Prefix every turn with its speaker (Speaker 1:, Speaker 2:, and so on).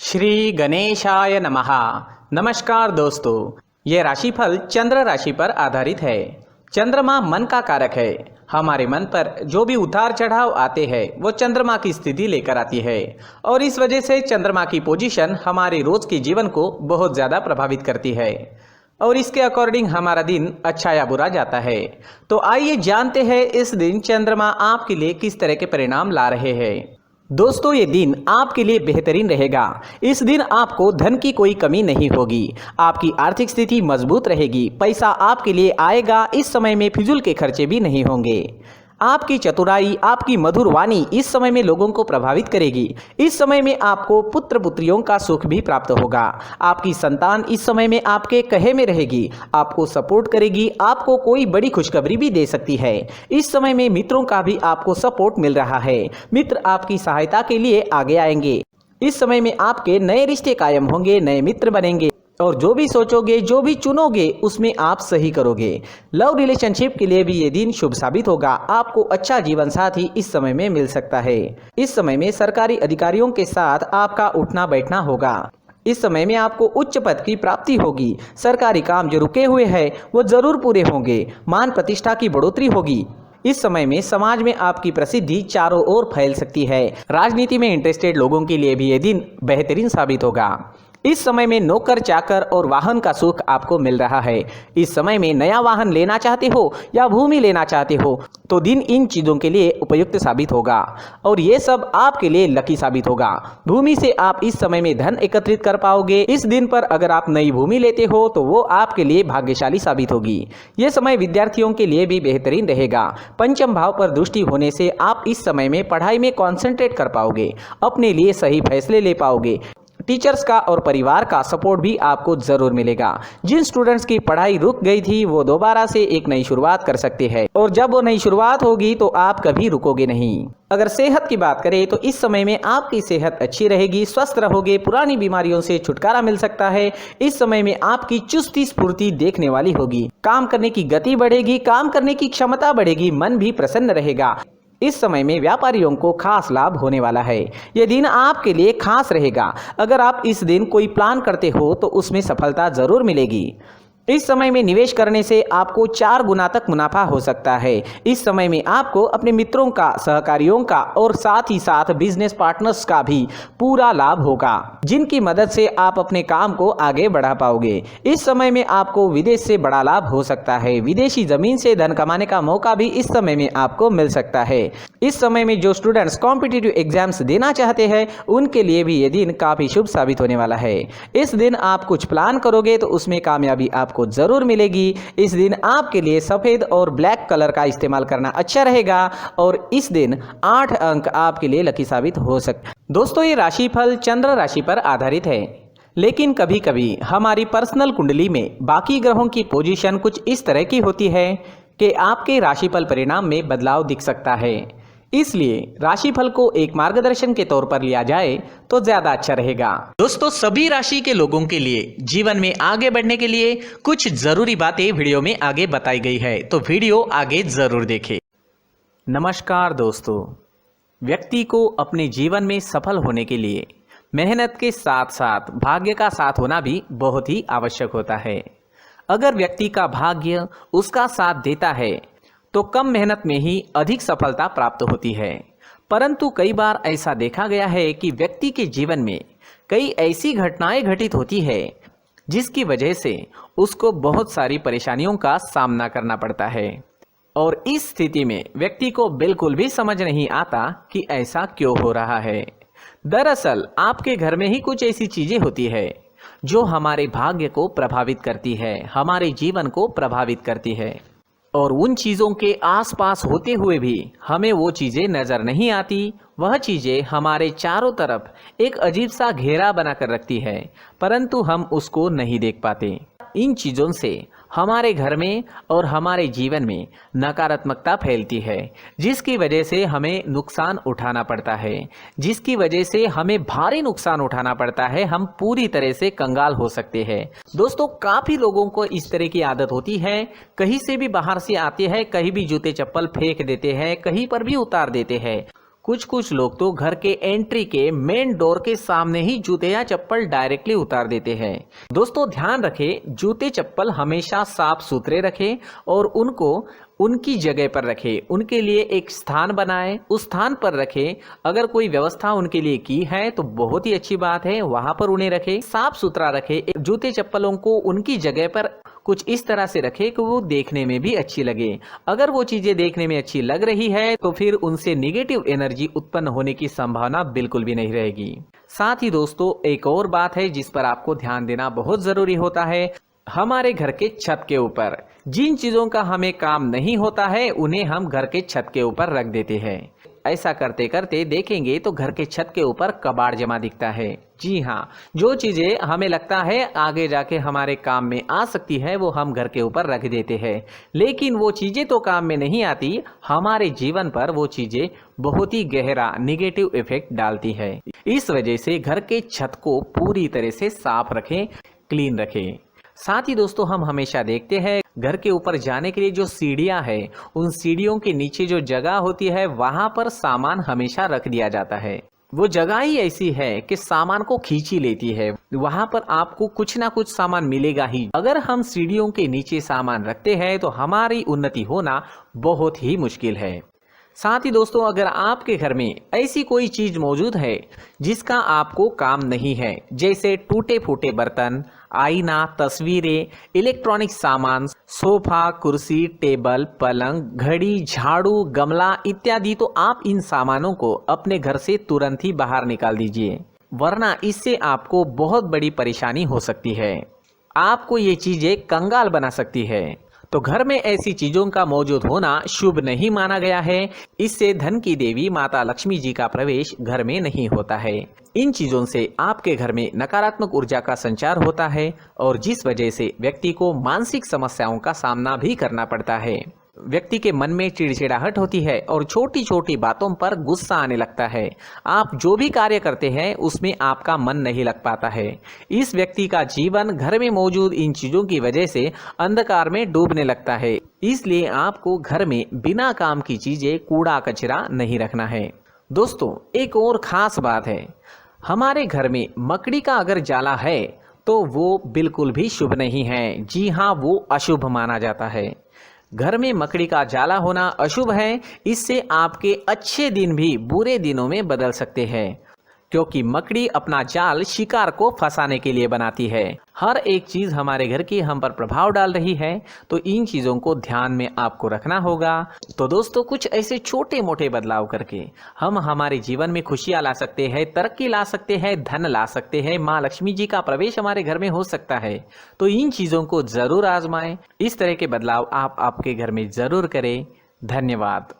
Speaker 1: श्री गणेशाय नमः। नमस्कार दोस्तों, ये राशिफल चंद्र राशि पर आधारित है। चंद्रमा मन का कारक है। हमारे मन पर जो भी उतार चढ़ाव आते हैं वो चंद्रमा की स्थिति लेकर आती है और इस वजह से चंद्रमा की पोजीशन हमारे रोज के जीवन को बहुत ज़्यादा प्रभावित करती है और इसके अकॉर्डिंग हमारा दिन अच्छा या बुरा जाता है। तो आइए जानते हैं इस दिन चंद्रमा आपके लिए किस तरह के परिणाम ला रहे हैं। दोस्तों, ये दिन आपके लिए बेहतरीन रहेगा। इस दिन आपको धन की कोई कमी नहीं होगी। आपकी आर्थिक स्थिति मजबूत रहेगी। पैसा आपके लिए आएगा। इस समय में फिजूल के खर्चे भी नहीं होंगे। आपकी चतुराई, आपकी मधुर वाणी इस समय में लोगों को प्रभावित करेगी। इस समय में आपको पुत्र पुत्रियों का सुख भी प्राप्त होगा। आपकी संतान इस समय में आपके कहे में रहेगी, आपको सपोर्ट करेगी। आपको कोई बड़ी खुशखबरी भी दे सकती है। इस समय में मित्रों का भी आपको सपोर्ट मिल रहा है। मित्र आपकी सहायता के लिए आगे आएंगे। इस समय में आपके नए रिश्ते कायम होंगे, नए मित्र बनेंगे और जो भी सोचोगे, जो भी चुनोगे उसमें आप सही करोगे। लव रिलेशनशिप के लिए भी ये दिन शुभ साबित होगा। आपको अच्छा जीवन साथी इस समय में मिल सकता है। इस समय में सरकारी अधिकारियों के साथ आपका उठना बैठना होगा। इस समय में आपको उच्च पद की प्राप्ति होगी। सरकारी काम जो रुके हुए हैं वो जरूर पूरे होंगे। मान प्रतिष्ठा की बढ़ोतरी होगी। इस समय में समाज में आपकी प्रसिद्धि चारों ओर फैल सकती है। राजनीति में इंटरेस्टेड लोगों के लिए भी ये दिन बेहतरीन साबित होगा। इस समय में नौकर चाकर और वाहन का सुख आपको मिल रहा है। इस समय में नया वाहन लेना चाहते हो या भूमि लेना चाहते हो तो दिन इन चीज़ों के लिए उपयुक्त साबित होगा और ये सब आपके लिए लकी साबित होगा। भूमि से आप इस समय में धन एकत्रित कर पाओगे। इस दिन पर अगर आप नई भूमि लेते हो तो वो आपके लिए भाग्यशाली साबित होगी। ये समय विद्यार्थियों के लिए भी बेहतरीन रहेगा। पंचम भाव पर दृष्टि होने से आप इस समय में पढ़ाई में कॉन्सेंट्रेट कर पाओगे, अपने लिए सही फैसले ले पाओगे। टीचर्स का और परिवार का सपोर्ट भी आपको जरूर मिलेगा। जिन स्टूडेंट्स की पढ़ाई रुक गई थी वो दोबारा से एक नई शुरुआत कर सकते हैं और जब वो नई शुरुआत होगी तो आप कभी रुकोगे नहीं। अगर सेहत की बात करें तो इस समय में आपकी सेहत अच्छी रहेगी, स्वस्थ रहोगे। पुरानी बीमारियों से छुटकारा मिल सकता है। इस समय में आपकी चुस्ती स्फूर्ति देखने वाली होगी। काम करने की गति बढ़ेगी, काम करने की क्षमता बढ़ेगी, मन भी प्रसन्न रहेगा। इस समय में व्यापारियों को खास लाभ होने वाला है। यह दिन आपके लिए खास रहेगा। अगर आप इस दिन कोई प्लान करते हो तो उसमें सफलता जरूर मिलेगी। इस समय में निवेश करने से आपको 4 गुना तक मुनाफा हो सकता है। इस समय में आपको अपने मित्रों का, सहकारियों का और साथ ही साथ बिजनेस पार्टनर्स का भी पूरा लाभ होगा, जिनकी मदद से आप अपने काम को आगे बढ़ा पाओगे। इस समय में आपको विदेश से बड़ा लाभ हो सकता है। विदेशी जमीन से धन कमाने का मौका भी इस समय में आपको मिल सकता है। इस समय में जो स्टूडेंट्स कॉम्पिटिटिव एग्जाम्स देना चाहते हैं उनके लिए भी ये दिन काफ़ी शुभ साबित होने वाला है। इस दिन आप कुछ प्लान करोगे तो उसमें कामयाबी आपको जरूर मिलेगी। इस दिन आपके लिए सफेद और ब्लैक कलर का इस्तेमाल करना अच्छा रहेगा और इस दिन 8 अंक आपके लिए लकी साबित हो सकते हैं। दोस्तों, ये राशिफल चंद्र राशि पर आधारित है, लेकिन कभी कभी हमारी पर्सनल कुंडली में बाकी ग्रहों की पोजीशन कुछ इस तरह की होती है कि आपके राशिफल परिणाम में बदलाव दिख सकता है। इसलिए राशिफल को एक मार्गदर्शन के तौर पर लिया जाए तो ज्यादा अच्छा रहेगा। दोस्तों, सभी राशि के लोगों के लिए जीवन में आगे बढ़ने के लिए कुछ जरूरी बातें वीडियो में आगे बताई गई है, तो वीडियो आगे जरूर देखें। नमस्कार दोस्तों, व्यक्ति को अपने जीवन में सफल होने के लिए मेहनत के साथ साथ भाग्य का साथ होना भी बहुत ही आवश्यक होता है। अगर व्यक्ति का भाग्य उसका साथ देता है तो कम मेहनत में ही अधिक सफलता प्राप्त होती है। परंतु कई बार ऐसा देखा गया है कि व्यक्ति के जीवन में कई ऐसी घटनाएं घटित होती है जिसकी वजह से उसको बहुत सारी परेशानियों का सामना करना पड़ता है और इस स्थिति में व्यक्ति को बिल्कुल भी समझ नहीं आता कि ऐसा क्यों हो रहा है। दरअसल आपके घर में ही कुछ ऐसी चीजें होती है जो हमारे भाग्य को प्रभावित करती है, हमारे जीवन को प्रभावित करती है और उन चीज़ों के आसपास होते हुए भी हमें वो चीज़ें नज़र नहीं आती। वह चीज़ें हमारे चारों तरफ एक अजीब सा घेरा बनाकर रखती है, परंतु हम उसको नहीं देख पाते। इन चीज़ों से हमारे घर में और हमारे जीवन में नकारात्मकता फैलती है, जिसकी वजह से हमें नुकसान उठाना पड़ता है, जिसकी वजह से हमें भारी नुकसान उठाना पड़ता है। हम पूरी तरह से कंगाल हो सकते हैं। दोस्तों, काफ़ी लोगों को इस तरह की आदत होती है, कहीं से भी बाहर से आते हैं, कहीं भी जूते चप्पल फेंक देते हैं, कहीं पर भी उतार देते हैं। कुछ कुछ लोग तो घर के एंट्री के मेन डोर के सामने ही जूते या चप्पल डायरेक्टली उतार देते हैं। दोस्तों ध्यान रखें, जूते चप्पल हमेशा साफ सुथरे रखें और उनको उनकी जगह पर रखें। उनके लिए एक स्थान बनाएं, उस स्थान पर रखें। अगर कोई व्यवस्था उनके लिए की है तो बहुत ही अच्छी बात है, वहां पर उन्हें रखें। साफ सुथरा रखें। जूते चप्पलों को उनकी जगह पर कुछ इस तरह से रखें कि वो देखने में भी अच्छी लगे। अगर वो चीजें देखने में अच्छी लग रही है तो फिर उनसे निगेटिव एनर्जी उत्पन्न होने की संभावना बिल्कुल भी नहीं रहेगी। साथ ही दोस्तों एक और बात है जिस पर आपको ध्यान देना बहुत जरूरी होता है। हमारे घर के छत के ऊपर जिन चीजों का हमें काम नहीं होता है उन्हें हम घर के छत के ऊपर रख देते हैं। ऐसा करते करते देखेंगे तो घर के छत के ऊपर कबाड़ जमा दिखता है। जी हाँ, जो चीजें हमें लगता है आगे जाके हमारे काम में आ सकती है वो हम घर के ऊपर रख देते हैं, लेकिन वो चीजें तो काम में नहीं आती, हमारे जीवन पर वो चीजें बहुत ही गहरा निगेटिव इफेक्ट डालती है। इस वजह से घर के छत को पूरी तरह से साफ रखें, क्लीन रखें। साथ ही दोस्तों हम हमेशा देखते हैं घर के ऊपर जाने के लिए जो सीढ़ियां है, उन सीढ़ियों के नीचे जो जगह होती है वहां पर सामान हमेशा रख दिया जाता है। वो जगह ही ऐसी है कि सामान को खींच ही लेती है, वहां पर आपको कुछ ना कुछ सामान मिलेगा ही। अगर हम सीढ़ियों के नीचे सामान रखते हैं तो हमारी उन्नति होना बहुत ही मुश्किल है। साथ ही दोस्तों अगर आपके घर में ऐसी कोई चीज मौजूद है जिसका आपको काम नहीं है, जैसे टूटे फूटे बर्तन, आईना, तस्वीरें, इलेक्ट्रॉनिक सामान, सोफा, कुर्सी, टेबल, पलंग, घड़ी, झाड़ू, गमला इत्यादि, तो आप इन सामानों को अपने घर से तुरंत ही बाहर निकाल दीजिए, वरना इससे आपको बहुत बड़ी परेशानी हो सकती है। आपको ये चीजें कंगाल बना सकती है। तो घर में ऐसी चीजों का मौजूद होना शुभ नहीं माना गया है। इससे धन की देवी माता लक्ष्मी जी का प्रवेश घर में नहीं होता है। इन चीजों से आपके घर में नकारात्मक ऊर्जा का संचार होता है और जिस वजह से व्यक्ति को मानसिक समस्याओं का सामना भी करना पड़ता है। व्यक्ति के मन में चिड़चिड़ाहट होती है और छोटी छोटी बातों पर गुस्सा आने लगता है। आप जो भी कार्य करते हैं उसमें आपका मन नहीं लग पाता है। इस व्यक्ति का जीवन घर में मौजूद इन चीजों की वजह से अंधकार में डूबने लगता है। इसलिए आपको घर में बिना काम की चीजें, कूड़ा कचरा नहीं रखना है। दोस्तों एक और खास बात है, हमारे घर में मकड़ी का अगर जाला है तो वो बिल्कुल भी शुभ नहीं है। जी हाँ, वो अशुभ माना जाता है। घर में मकड़ी का जाला होना अशुभ है। इससे आपके अच्छे दिन भी बुरे दिनों में बदल सकते हैं, क्योंकि मकड़ी अपना जाल शिकार को फंसाने के लिए बनाती है। हर एक चीज हमारे घर की हम पर प्रभाव डाल रही है, तो इन चीजों को ध्यान में आपको रखना होगा। तो दोस्तों कुछ ऐसे छोटे मोटे बदलाव करके हम हमारे जीवन में खुशियां ला सकते हैं, तरक्की ला सकते हैं, धन ला सकते हैं, माँ लक्ष्मी जी का प्रवेश हमारे घर में हो सकता है। तो इन चीजों को जरूर आजमाएं। इस तरह के बदलाव आप आपके घर में जरूर करें। धन्यवाद।